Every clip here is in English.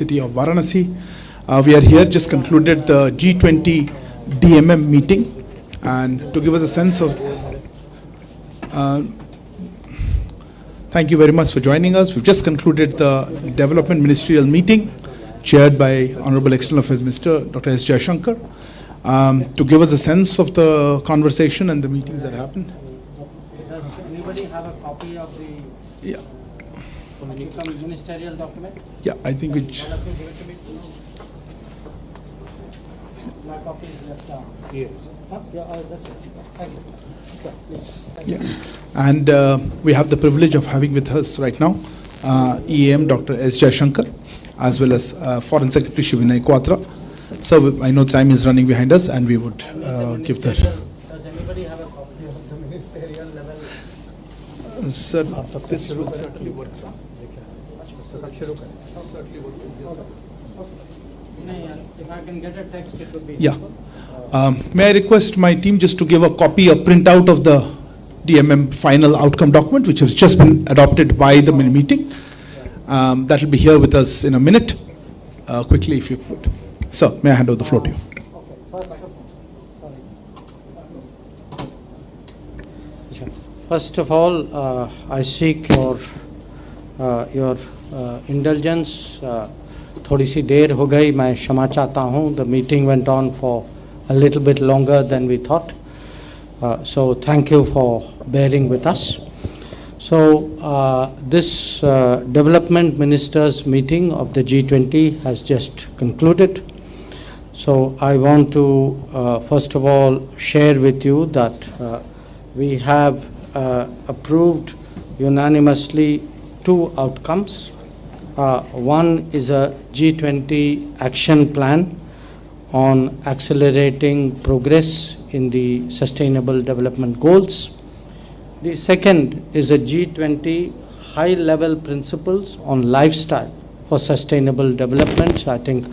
city of Varanasi. We are here, just concluded the G20 DMM meeting, and to give us a sense of thank you very much for joining us. We've just concluded the Development Ministerial Meeting chaired by Honorable External Affairs Minister Dr. S. Jaishankar, to give us a sense of the conversation and the meetings that happened. Does anybody have a copy of the ministerial document? Yeah, I think we... My copy is left down. Yes. That's it. Thank you. Okay, please. Thank you. And we have the privilege of having with us right now EAM Dr. S. Jaishankar, as well as Foreign Secretary Shivinay Quatra. So I know time is running behind us, and we would give that. Does anybody have a copy of the ministerial level? Sir, this will certainly work. If I can get a text, it would be helpful. May I request my team just to give a copy, a printout of the DMM final outcome document, which has just been adopted by the meeting. That will be here with us in a minute. Quickly, if you could. Sir, may I hand over the floor to you? First of all, I seek your indulgence. थोड़ी सी देर हो गई, मैं क्षमा चाहता हूँ. The meeting went on for a little bit longer than we thought. So thank you for bearing with us. So this development ministers meeting of the G20 has just concluded. So I want to first of all share with you that we have approved unanimously two outcomes. One is a G20 action plan on accelerating progress in the Sustainable Development Goals. The second is a G20 high-level principles on lifestyle for sustainable development. So I think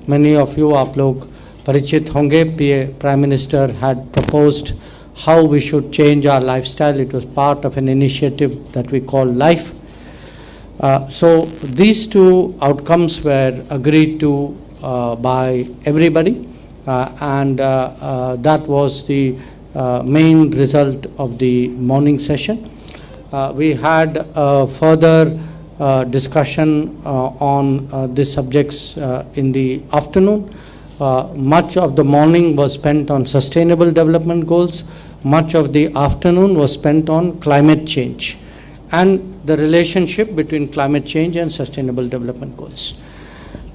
many of you आप लोग परिचित होंगे. Prime Minister had proposed how we should change our lifestyle. It was part of an initiative that we call LIFE. So these two outcomes were agreed to by everybody, and that was the main result of the morning session. We had further discussion on these subjects in the afternoon. Much of the morning was spent on sustainable development goals. Much of the afternoon was spent on climate change and the relationship between climate change and sustainable development goals.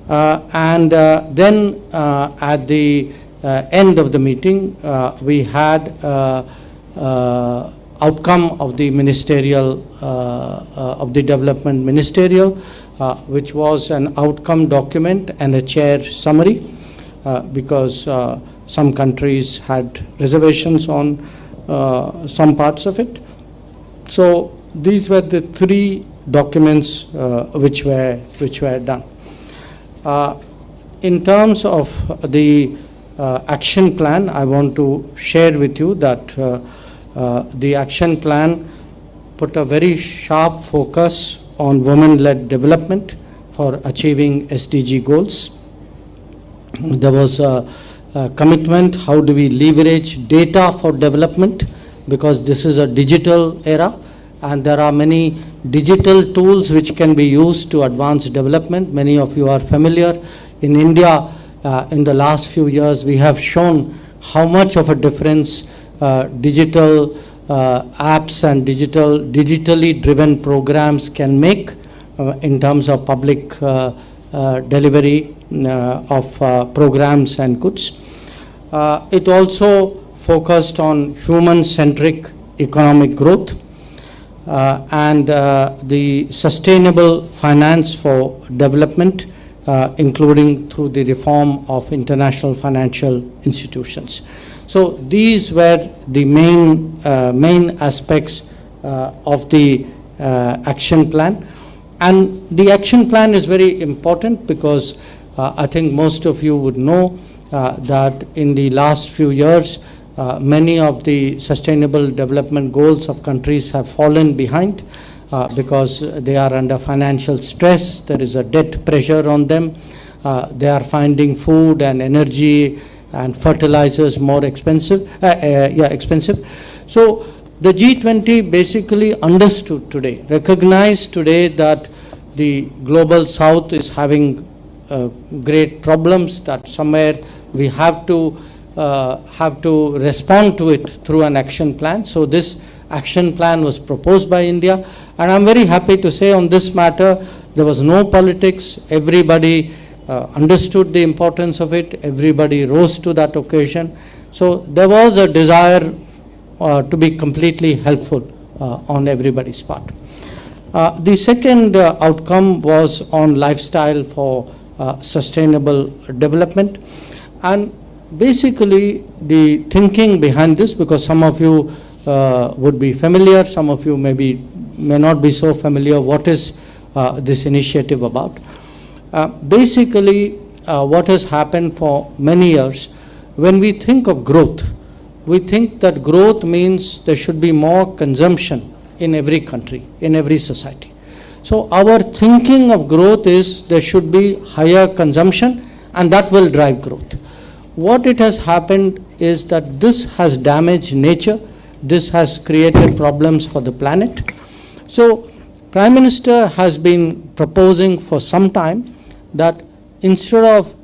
And then at the end of the meeting, we had outcome of the ministerial, of the development ministerial, which was an outcome document and a chair summary, because some countries had reservations on some parts of it. So these were the three documents which were done. In terms of the action plan, I want to share with you that the action plan put a very sharp focus on women-led development for achieving SDG goals. There was a commitment, how do we leverage data for development, because this is a digital era and there are many digital tools which can be used to advance development. Many of you are familiar. In India, in the last few years, we have shown how much of a difference digital apps and digitally driven programs can make in terms of public delivery of programs and goods. It also focused on human-centric economic growth and the sustainable finance for development, including through the reform of international financial institutions. So these were the main aspects of the action plan. And the action plan is very important because I think most of you would know that in the last few years, many of the sustainable development goals of countries have fallen behind. because they are under financial stress. There is a debt pressure on them. They are finding food and energy and fertilizers more expensive. Expensive. So the G20 basically understood today, recognized today that the global south is having great problems, that somewhere we have to respond to it through an action plan. So this action plan was proposed by India, and I'm very happy to say on this matter there was no politics. Everybody understood the importance of it. Everybody rose to that occasion. So there was a desire to be completely helpful on everybody's part. The second outcome was on lifestyle for sustainable development, and basically the thinking behind this, because some of you would be familiar, some of you may not be so familiar, what is this initiative about. Basically what has happened for many years, when we think of growth, we think that growth means there should be more consumption in every country, in every society. So our thinking of growth is there should be higher consumption, and that will drive growth. What it has happened is that this has damaged nature. This has created problems for the planet. So Prime Minister has been proposing for some time that instead of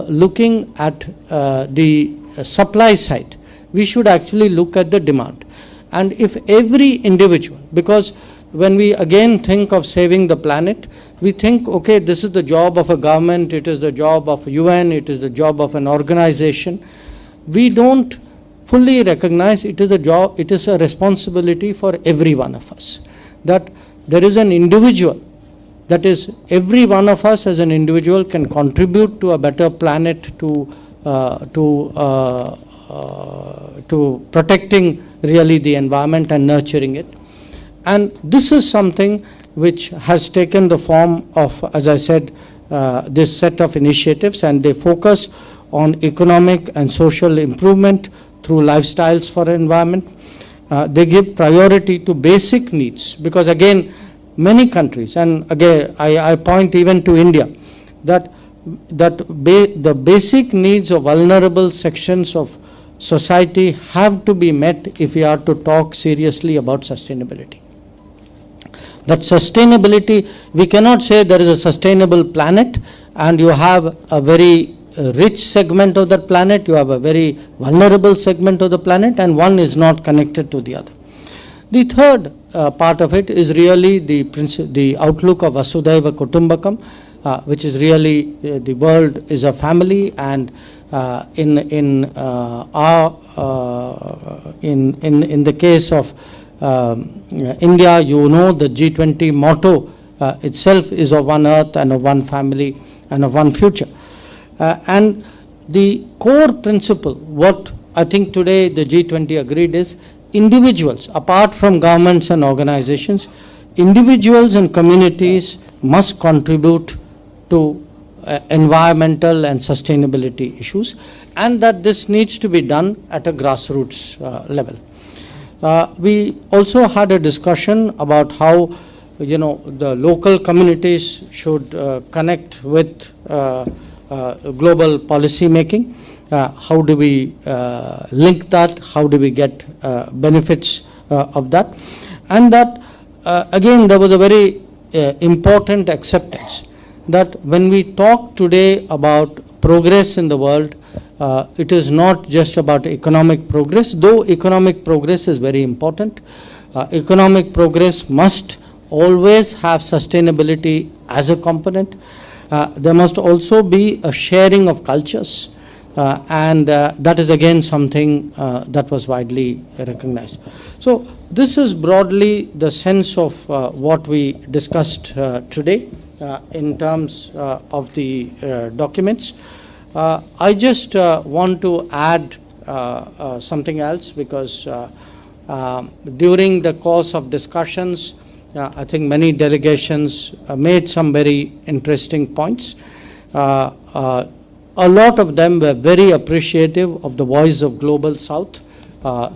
looking at the supply side, we should actually look at the demand. And if every individual, because when we again think of saving the planet, we think, okay, this is the job of a government, it is the job of UN, it is the job of an organization. We don't fully recognize it is a job, it is a responsibility for every one of us. That there is an individual, that is every one of us as an individual can contribute to a better planet, to protecting really the environment and nurturing it. And this is something which has taken the form of, as I said, this set of initiatives, and they focus on economic and social improvement through lifestyles for environment. They give priority to basic needs, because again, many countries, and again, I point even to India, that the basic needs of vulnerable sections of society have to be met if we are to talk seriously about sustainability. That sustainability, we cannot say there is a sustainable planet and you have a very rich segment of that planet, you have a very vulnerable segment of the planet, and one is not connected to the other. The third part of it is really the outlook of Vasudhaiva Kutumbakam, which is really the world is a family, and in the case of India, you know, the G20 motto itself is of one earth and of one family and of one future. And the core principle, what I think today the G20 agreed is, individuals, apart from governments and organizations, individuals and communities must contribute to environmental and sustainability issues, and that this needs to be done at a grassroots level. We also had a discussion about how, you know, the local communities should connect with global policy making. How do we link that? How do we get benefits of that? And that, again, there was a very important acceptance that when we talk today about progress in the world, it is not just about economic progress, though economic progress is very important. Economic progress must always have sustainability as a component. There must also be a sharing of cultures, and that is again something that was widely recognized. So this is broadly the sense of what we discussed today in terms of the documents. I just want to add something else, because during the course of discussions, I think many delegations made some very interesting points. A lot of them were very appreciative of the Voice of Global South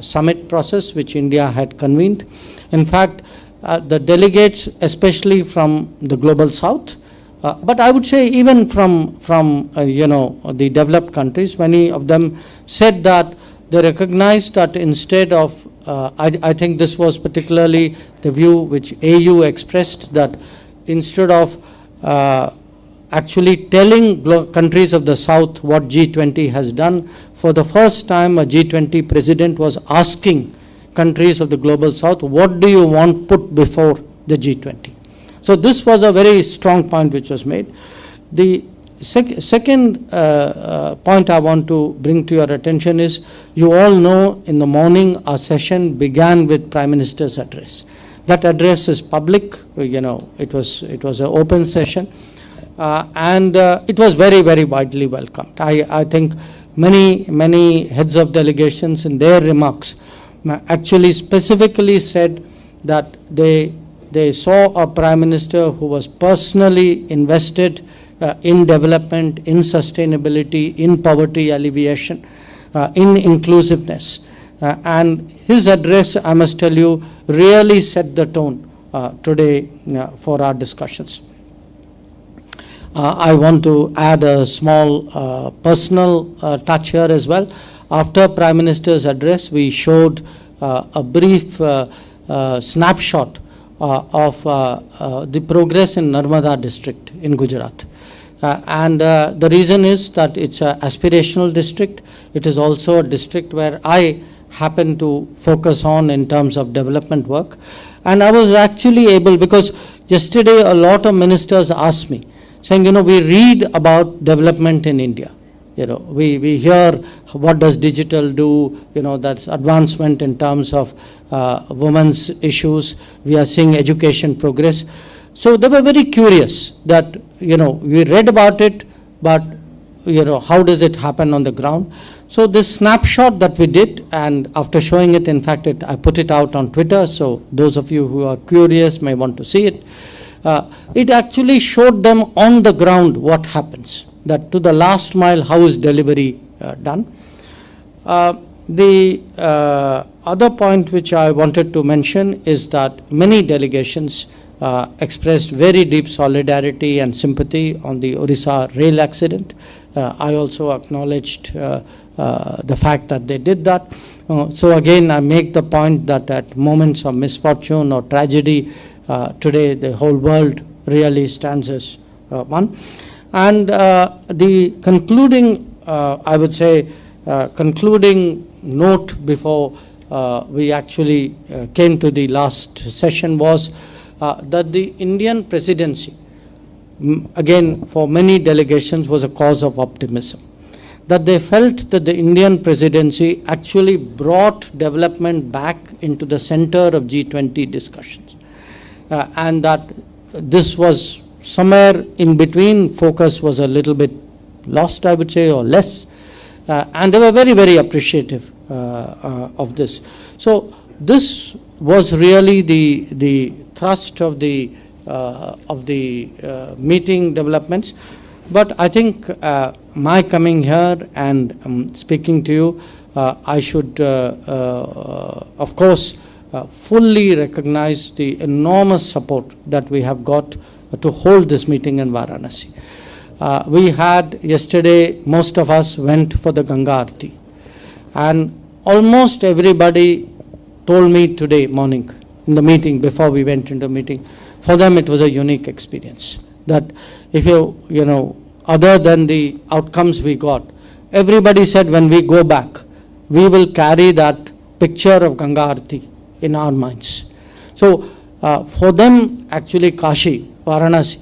summit process which India had convened. In fact, the delegates, especially from the global south, but I would say even from the developed countries, many of them said that they recognized that instead of, I think this was particularly the view which AU expressed, that instead of actually telling countries of the south what G20 has done, for the first time a G20 president was asking countries of the global south, what do you want put before the G20? So this was a very strong point which was made. The second point I want to bring to your attention is, you all know in the morning our session began with Prime Minister's address. That address is public, it was an open session, and it was very, very widely welcomed. I think many heads of delegations in their remarks actually specifically said that they saw a Prime Minister who was personally invested in development, in sustainability, in poverty alleviation, in inclusiveness. And his address, I must tell you, really set the tone today for our discussions. I want to add a small personal touch here as well. After Prime Minister's address, we showed a brief snapshot of the progress in Narmada district in Gujarat. And the reason is that it's an aspirational district. It is also a district where I happen to focus on in terms of development work. And I was actually able, because yesterday a lot of ministers asked me, saying, we read about development in India. We hear what does digital do, that's advancement in terms of women's issues. We are seeing education progress. So they were very curious that, we read about it, but, how does it happen on the ground? So this snapshot that we did, and after showing it, in fact, I put it out on Twitter, so those of you who are curious may want to see it. It actually showed them on the ground what happens, that to the last mile, how is delivery done. The other point which I wanted to mention is that many delegations expressed very deep solidarity and sympathy on the Orissa rail accident. I also acknowledged the fact that they did that. So again, I make the point that at moments of misfortune or tragedy, today the whole world really stands as one. And the concluding, I would say, concluding note before we actually came to the last session was that the Indian presidency, again for many delegations, was a cause of optimism. That they felt that the Indian presidency actually brought development back into the center of G20 discussions. And that this was somewhere in between, focus was a little bit lost, I would say, or less. And they were very, very appreciative of this. So this was really the thrust of the meeting developments. But I think my coming here and speaking to you, I should, of course, fully recognize the enormous support that we have got to hold this meeting in Varanasi. We had yesterday, most of us went for the Ganga Aarti, and almost everybody told me today morning in the meeting, before we went into the meeting, for them it was a unique experience. That if other than the outcomes we got, everybody said when we go back, we will carry that picture of Ganga Aarti in our minds. So for them, actually Kashi, Varanasi,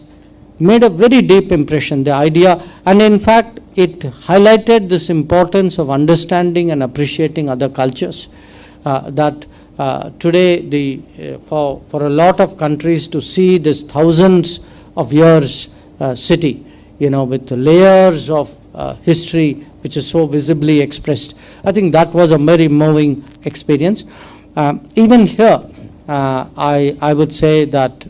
made a very deep impression, the idea, and in fact it highlighted this importance of understanding and appreciating other cultures. That today, for a lot of countries to see this thousands of years city, with the layers of history which is so visibly expressed, I think that was a very moving experience. Even here, I would say that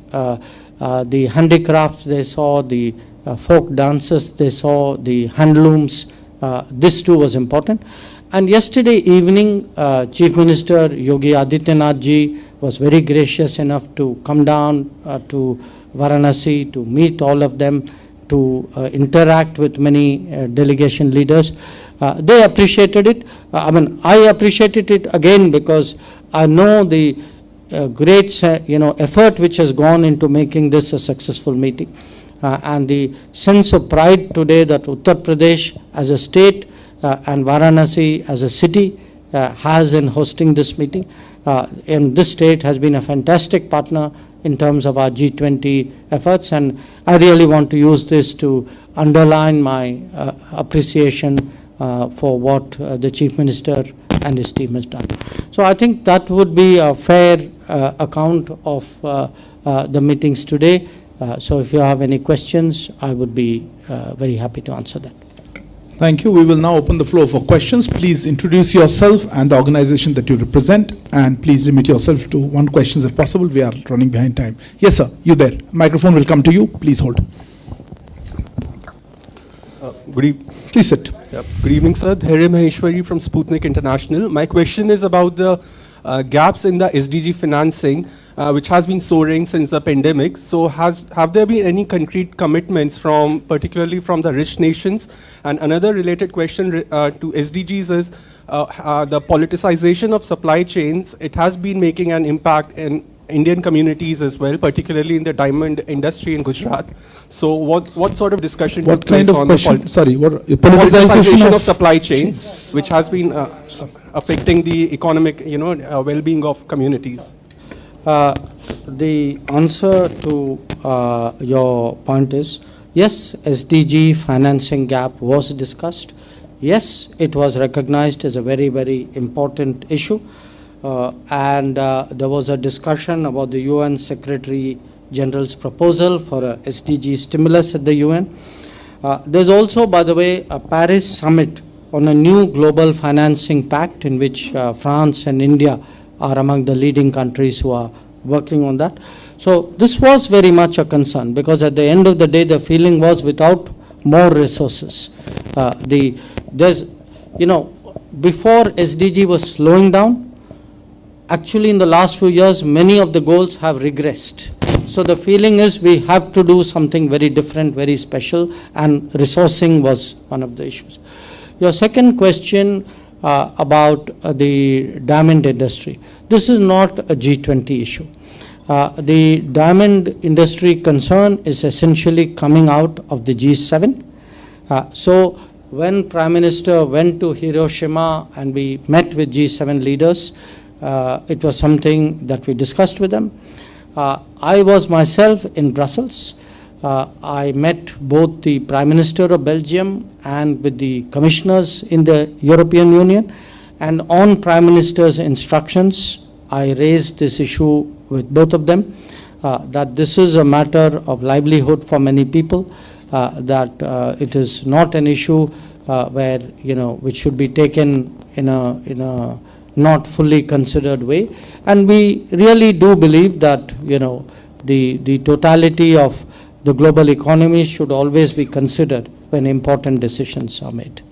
the handicrafts they saw, the folk dances they saw, the handlooms, this too was important. And yesterday evening, Chief Minister Yogi Adityanath ji was very gracious enough to come down to Varanasi to meet all of them, to interact with many delegation leaders. They appreciated it. I appreciated it again because I know the great effort which has gone into making this a successful meeting. And the sense of pride today that Uttar Pradesh as a state and Varanasi as a city has in hosting this meeting. And this state has been a fantastic partner in terms of our G20 efforts, and I really want to use this to underline my appreciation for what the Chief Minister and his team has done. So I think that would be a fair account of the meetings today. So if you have any questions, I would be very happy to answer that. Thank you. We will now open the floor for questions. Please introduce yourself and the organization that you represent, and please limit yourself to one question if possible. We are running behind time. Yes, sir. You there. Microphone will come to you. Please hold. Please sit. Good evening, sir. Dhairya Maheshwari from Sputnik International. My question is about the gaps in the SDG financing, which has been soaring since the pandemic. So have there been any concrete commitments particularly from the rich nations? And another related question to SDGs is the politicization of supply chains. It has been making an impact in Indian communities as well, particularly in the diamond industry in Gujarat. So what sort of discussion What took place kind of on question? the Sorry, what politicization of supply chains, which has been affecting the economic, well-being of communities? The answer to your point is, yes, SDG financing gap was discussed. Yes, it was recognized as a very, very important issue. And there was a discussion about the UN Secretary General's proposal for a SDG stimulus at the UN. There's also, by the way, a Paris summit on a new global financing pact in which France and India are among the leading countries who are working on that. So this was very much a concern, because at the end of the day, the feeling was without more resources. Before SDG was slowing down, actually in the last few years, many of the goals have regressed. So the feeling is we have to do something very different, very special, and resourcing was one of the issues. Your second question about the diamond industry. This is not a G20 issue. The diamond industry concern is essentially coming out of the G7. So when Prime Minister went to Hiroshima and we met with G7 leaders, it was something that we discussed with them. I was myself in Brussels. I met both the Prime Minister of Belgium and with the commissioners in the European Union. And on Prime Minister's instructions, I raised this issue with both of them, that this is a matter of livelihood for many people, that it is not an issue where, which should be taken in a not fully considered way. And we really do believe that, the totality of the global economy should always be considered when important decisions are made.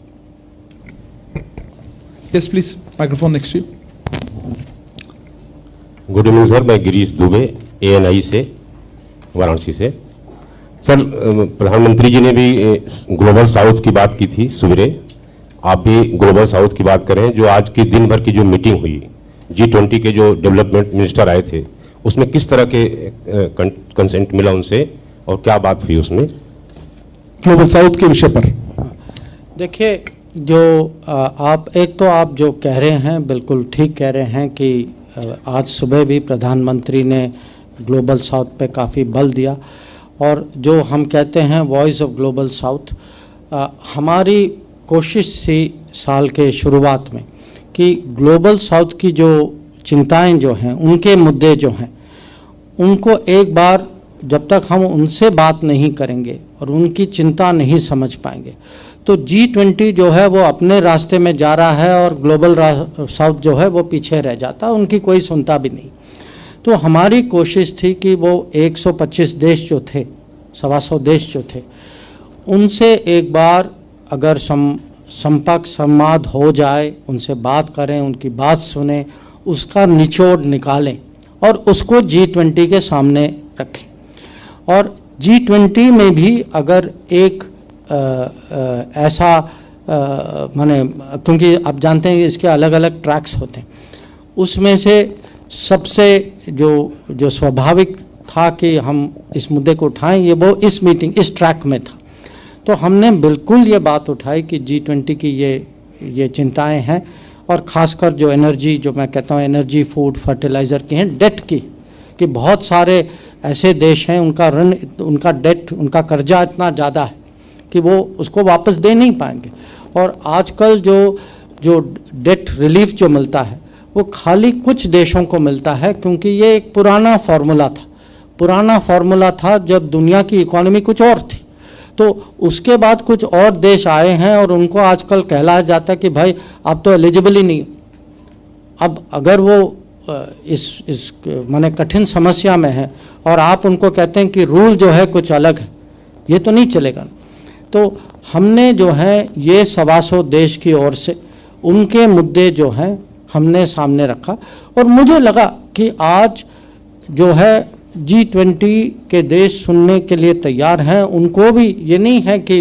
Yes, please. Microphone next to you. Good evening sir, मैं Girish Dubey ANI से वाराणसी से। Sir, प्रधानमंत्री जी ने भी global south की बात की थी सवेरे, आप भी ग्लोबल साउथ की बात करें। जो आज की दिन भर की जो मीटिंग हुई, G20 के जो डेवलपमेंट मिनिस्टर आए थे, उसमें किस तरह के कंसेंट मिला उनसे और क्या बात हुई उसमें ग्लोबल साउथ के विषय पर? देखिए, जो आप जो कह रहे हैं बिल्कुल ठीक कह रहे हैं कि आज सुबह भी प्रधानमंत्री ने ग्लोबल साउथ पे काफ़ी बल दिया, और जो हम कहते हैं वॉइस ऑफ ग्लोबल साउथ, हमारी कोशिश थी साल के शुरुआत में कि ग्लोबल साउथ की जो चिंताएं जो हैं, उनके मुद्दे जो हैं, उनको एक बार जब तक हम उनसे बात नहीं करेंगे और उनकी चिंता नहीं समझ पाएंगे, तो G20 जो है वो अपने रास्ते में जा रहा है और ग्लोबल साउथ जो है वो पीछे रह जाता है, उनकी कोई सुनता भी नहीं। तो हमारी कोशिश थी कि वो 125 देश जो थे, 125 देश जो थे, उनसे एक बार अगर संपर्क संवाद हो जाए, उनसे बात करें, उनकी बात सुने, उसका निचोड़ निकालें और उसको G20 के सामने रखें। और G20 में भी अगर एक ऐसा माने, क्योंकि आप जानते हैं कि इसके अलग अलग ट्रैक्स होते हैं, उसमें से सबसे जो स्वाभाविक था कि हम इस मुद्दे को उठाएं, ये वो इस मीटिंग इस ट्रैक में था। तो हमने बिल्कुल ये बात उठाई कि G20 की ये चिंताएं हैं, और ख़ासकर जो एनर्जी, जो मैं कहता हूँ एनर्जी, फूड, फर्टिलाइज़र की हैं, डेट की, कि बहुत सारे ऐसे देश हैं उनका ऋण, उनका डेट, उनका कर्जा इतना ज़्यादा है कि वो उसको वापस दे नहीं पाएंगे। और आजकल जो डेट रिलीफ जो मिलता है वो खाली कुछ देशों को मिलता है, क्योंकि ये एक पुराना फार्मूला था जब दुनिया की इकोनॉमी कुछ और थी। तो उसके बाद कुछ और देश आए हैं और उनको आजकल कहलाया जाता है कि भाई आप तो एलिजिबल ही नहीं हो। अब अगर वो इस माने कठिन समस्या में है और आप उनको कहते हैं कि रूल जो है कुछ अलग है, ये तो नहीं चलेगा। तो हमने जो है ये 125 देश की ओर से उनके मुद्दे जो हैं हमने सामने रखा, और मुझे लगा कि आज जो है G20 के देश सुनने के लिए तैयार हैं। उनको भी ये नहीं है कि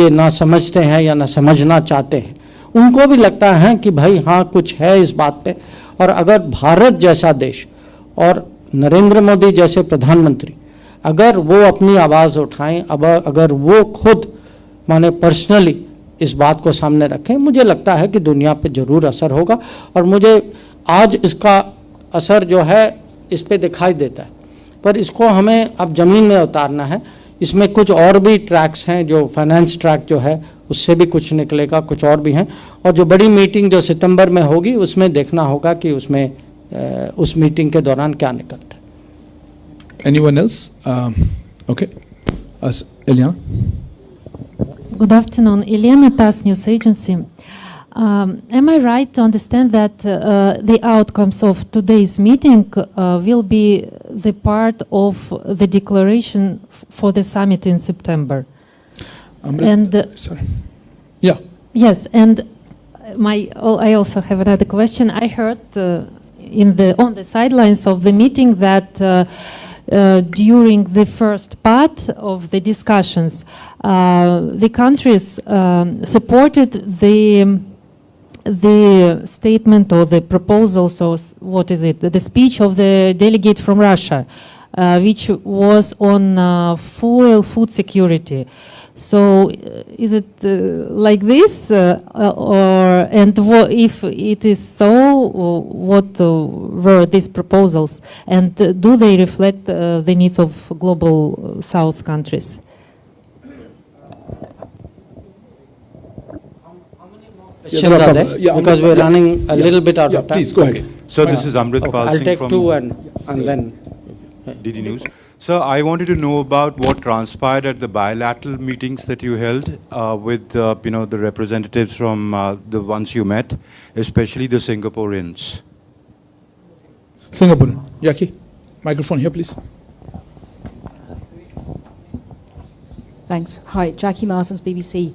ये ना समझते हैं या ना समझना चाहते हैं, उनको भी लगता है कि भाई हाँ कुछ है इस बात पे। और अगर भारत जैसा देश और नरेंद्र मोदी जैसे प्रधानमंत्री अगर वो अपनी आवाज़ उठाएं, अब अगर वो खुद माने पर्सनली इस बात को सामने रखें, मुझे लगता है कि दुनिया पे ज़रूर असर होगा। और मुझे आज इसका असर जो है इस पे दिखाई देता है, पर इसको हमें अब ज़मीन में उतारना है। इसमें कुछ और भी ट्रैक्स हैं, जो फाइनेंस ट्रैक जो है उससे भी कुछ निकलेगा, कुछ और भी हैं। और जो बड़ी मीटिंग जो सितंबर में होगी उसमें देखना होगा कि उसमें उस मीटिंग के दौरान क्या निकलता है। Anyone else? Okay. Eliana? Good afternoon. Eliana, TASS News Agency. Am I right to understand that the outcomes of today's meeting will be the part of the declaration for the summit in September? Sorry. Yeah. Yes, and I also have another question. I heard on the sidelines of the meeting that during the first part of the discussions, the countries supported the statement or the proposals, or what is it, the speech of the delegate from Russia, which was on food security. So is it like this, if it is so, what were these proposals, and do they reflect the needs of global South countries? Because we're running a little bit out of time. Please go ahead. So this is Amrit Pal I'll Singh take from two and then DD News. So I wanted to know about what transpired at the bilateral meetings that you held with the representatives from the ones you met, especially the Singaporeans. Singaporean. Jackie, microphone here, please. Thanks. Hi, Jackie Marsons, BBC.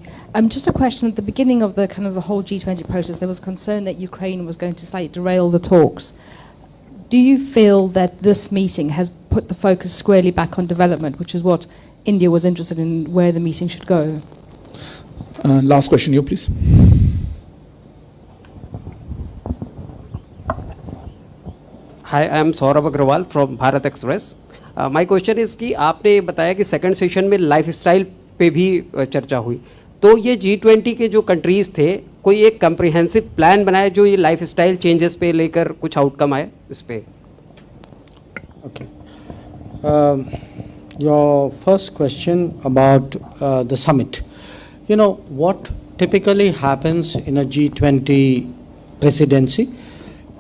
Just a question. At the beginning of the whole G20 process, there was concern that Ukraine was going to slightly derail the talks. Do you feel that this meeting has put the focus squarely back on development, which is what India was interested in, where the meeting should go? Last question, you please. Hi, I am Saurabh Agrawal from Bharat Express. My question is कि आपने बताया कि second session में lifestyle पे भी चर्चा हुई, तो ये G20 के जो कंट्रीज थे, कोई एक कम्प्रिहेंसिव प्लान बनाया जो ये लाइफस्टाइल चेंजेस पे लेकर कुछ आउटकम आए इस पे? Okay. Your first question about the summit. You know, what typically happens in a G20 presidency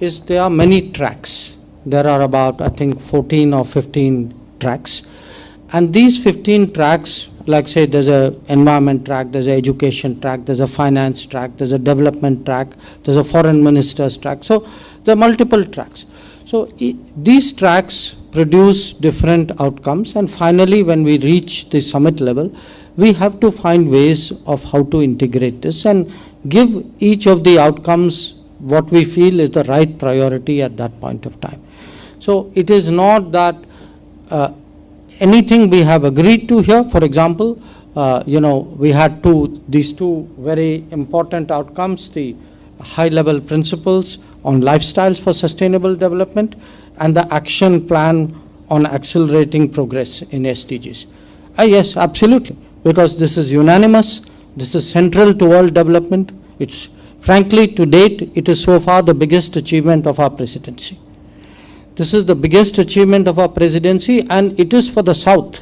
is there are many tracks. There are about, I think, 14 or 15 tracks. And these 15 tracks, like say there's an environment track, there's an education track, there's a finance track, there's a development track, there's a foreign minister's track. So there are multiple tracks. So these tracks produce different outcomes, and finally when we reach the summit level, we have to find ways of how to integrate this and give each of the outcomes what we feel is the right priority at that point of time. So it is not that anything we have agreed to here. For example, we had these two very important outcomes, the high-level principles on lifestyles for sustainable development and the action plan on accelerating progress in SDGs. Yes, absolutely, because this is unanimous, this is central to world development. It's frankly, to date, it is so far the biggest achievement of our presidency. This is the biggest achievement of our presidency, and it is for the South.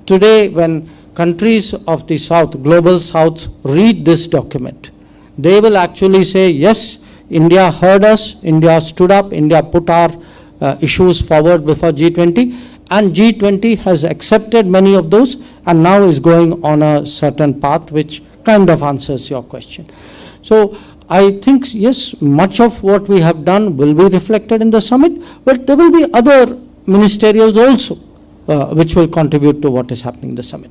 Today, when countries of the South, global South, read this document, they will actually say, yes, India heard us, India stood up, India put our issues forward before G20, and G20 has accepted many of those and now is going on a certain path which kind of answers your question. So I think, yes, much of what we have done will be reflected in the summit, but there will be other ministerials also which will contribute to what is happening in the summit.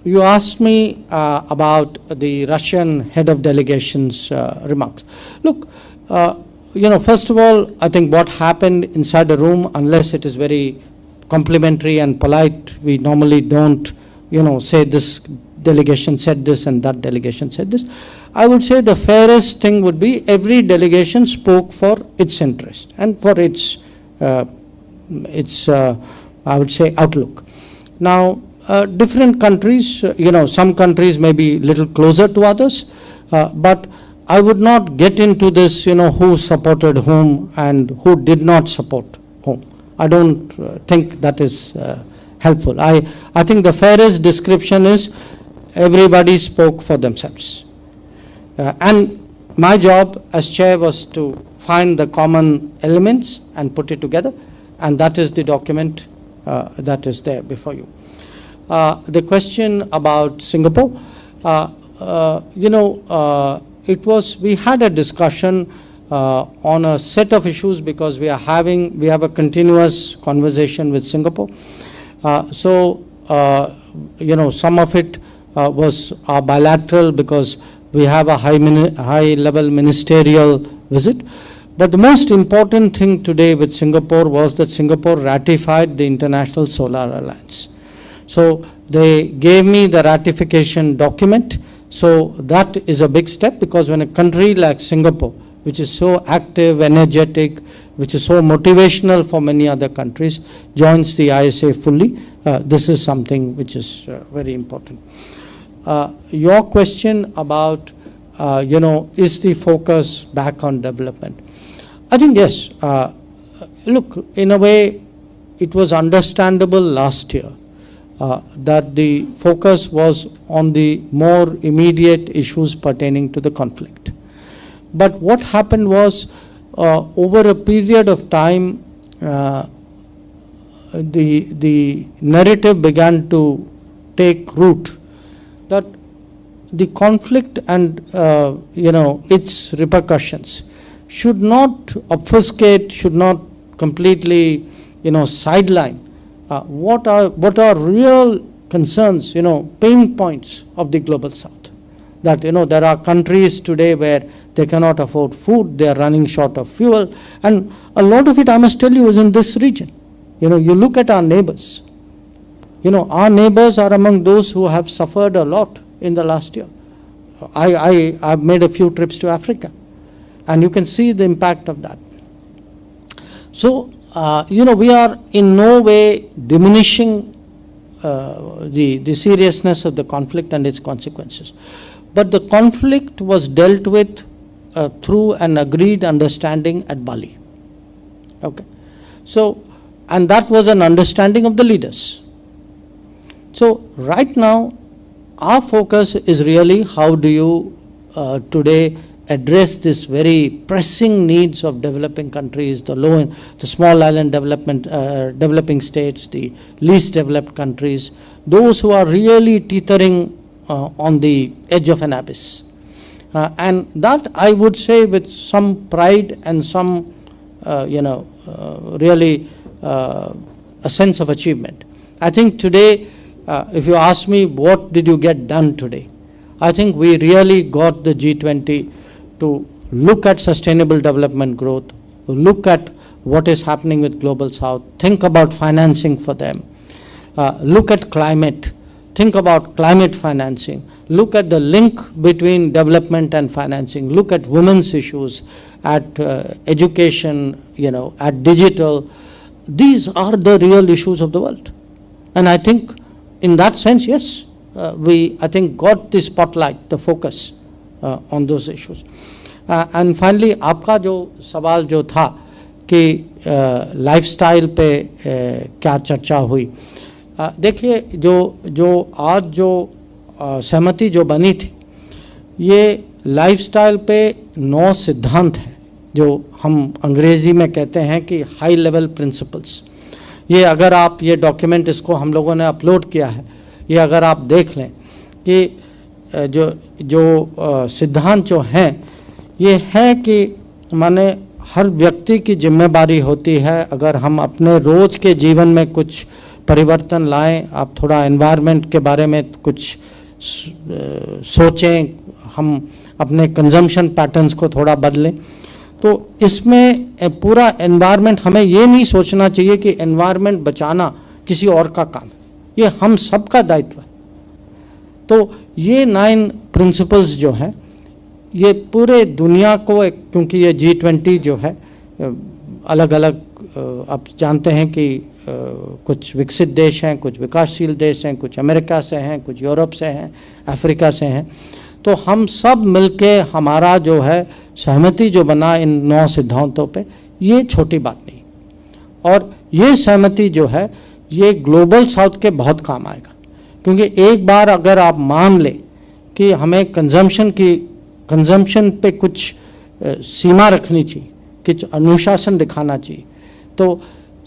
You asked me about the Russian head of delegation's remarks. Look, first of all, I think what happened inside the room, unless it is very complimentary and polite, we normally don't, say this delegation said this and that delegation said this. I would say the fairest thing would be every delegation spoke for its interest and for its I would say, outlook. Now, different countries, some countries may be a little closer to others, but I would not get into this, who supported whom and who did not support whom. I don't think that is helpful. I think the fairest description is everybody spoke for themselves. And my job as chair was to find the common elements and put it together, and that is the document that is there before you. The question about Singapore, we had a discussion on a set of issues because we have a continuous conversation with Singapore. Some of it was bilateral because we have a high-level ministerial visit. But the most important thing today with Singapore was that Singapore ratified the International Solar Alliance. So they gave me the ratification document. So that is a big step, because when a country like Singapore, which is so active, energetic, which is so motivational for many other countries, joins the ISA fully, this is something which is very important. Your question about, is the focus back on development? I think yes. Look, in a way, it was understandable last year that the focus was on the more immediate issues pertaining to the conflict. But what happened was, over a period of time, the narrative began to take root that the conflict and its repercussions should not obfuscate, should not completely sideline what are real concerns, pain points of the global south. That there are countries today where they cannot afford food, they are running short of fuel, and a lot of it, I must tell you, is in this region. You look at our neighbors. Our neighbors are among those who have suffered a lot in the last year. I've made a few trips to Africa, and you can see the impact of that. So, we are in no way diminishing the seriousness of the conflict and its consequences. But the conflict was dealt with through an agreed understanding at Bali. Okay. So, and that was an understanding of the leaders. So, right now, our focus is really how do you today address this very pressing needs of developing countries, the small island developing states, the least developed countries, those who are really teetering on the edge of an abyss. And that, I would say, with some pride and some, really a sense of achievement. I think today, if you ask me what did you get done today, I think we really got the G20 to look at sustainable development growth, look at what is happening with Global South. Think about financing for them. Look at climate. Think about climate financing. Look at the link between development and financing. Look at women's issues, at education, at digital. These are the real issues of the world. And I think in that sense, yes, we, I think, got the spotlight, the focus on those issues. And finally, आपका जो सवाल जो था कि lifestyle पे क्या चर्चा हुई, देखिए जो आज जो सहमति जो बनी थी, ये लाइफस्टाइल पे 9 सिद्धांत हैं जो हम अंग्रेज़ी में कहते हैं कि हाई लेवल प्रिंसिपल्स. ये अगर आप ये डॉक्यूमेंट इसको हम लोगों ने अपलोड किया है, ये अगर आप देख लें कि जो सिद्धांत जो हैं, ये है कि माने हर व्यक्ति की जिम्मेदारी होती है, अगर हम अपने रोज़ के जीवन में कुछ परिवर्तन लाएं, आप थोड़ा एनवायरनमेंट के बारे में कुछ सोचें, हम अपने कंजम्पशन पैटर्न्स को थोड़ा बदलें. तो इसमें पूरा एनवायरनमेंट, हमें ये नहीं सोचना चाहिए कि एनवायरनमेंट बचाना किसी और का काम है, ये हम सबका दायित्व है. तो ये 9 प्रिंसिपल्स जो हैं, ये पूरे दुनिया को क्योंकि ये G20 जो है अलग अलग, आप जानते हैं कि कुछ विकसित देश हैं, कुछ विकासशील देश हैं, कुछ अमेरिका से हैं, कुछ यूरोप से हैं, अफ्रीका से हैं. तो हम सब मिलके हमारा जो है सहमति जो बना इन 9 सिद्धांतों पे, ये छोटी बात नहीं. और ये सहमति जो है ये ग्लोबल साउथ के बहुत काम आएगा, क्योंकि एक बार अगर आप मान लें कि हमें कंजम्पशन पे कुछ सीमा रखनी चाहिए, कुछ अनुशासन दिखाना चाहिए, तो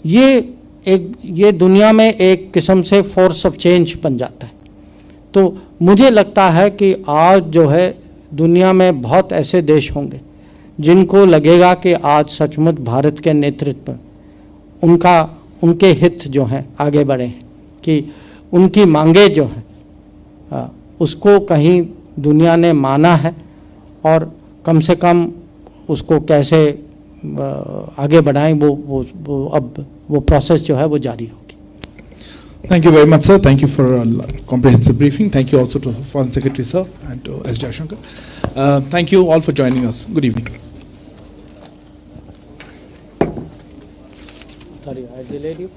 ये दुनिया में एक किस्म से फोर्स ऑफ चेंज बन जाता है. तो मुझे लगता है कि आज जो है दुनिया में बहुत ऐसे देश होंगे जिनको लगेगा कि आज सचमुच भारत के नेतृत्व में उनके हित जो हैं आगे बढ़े हैं, कि उनकी मांगे जो हैं उसको कहीं दुनिया ने माना है, और कम से कम उसको कैसे आगे बढ़ाएं, वो अब वो प्रोसेस जो है वो जारी होगी. Thank you very much, sir. Thank you for a comprehensive briefing. Thank you also to Foreign Secretary, sir, and to S. Jaishankar. Thank you all for joining us. Good evening. Sorry, I delayed you.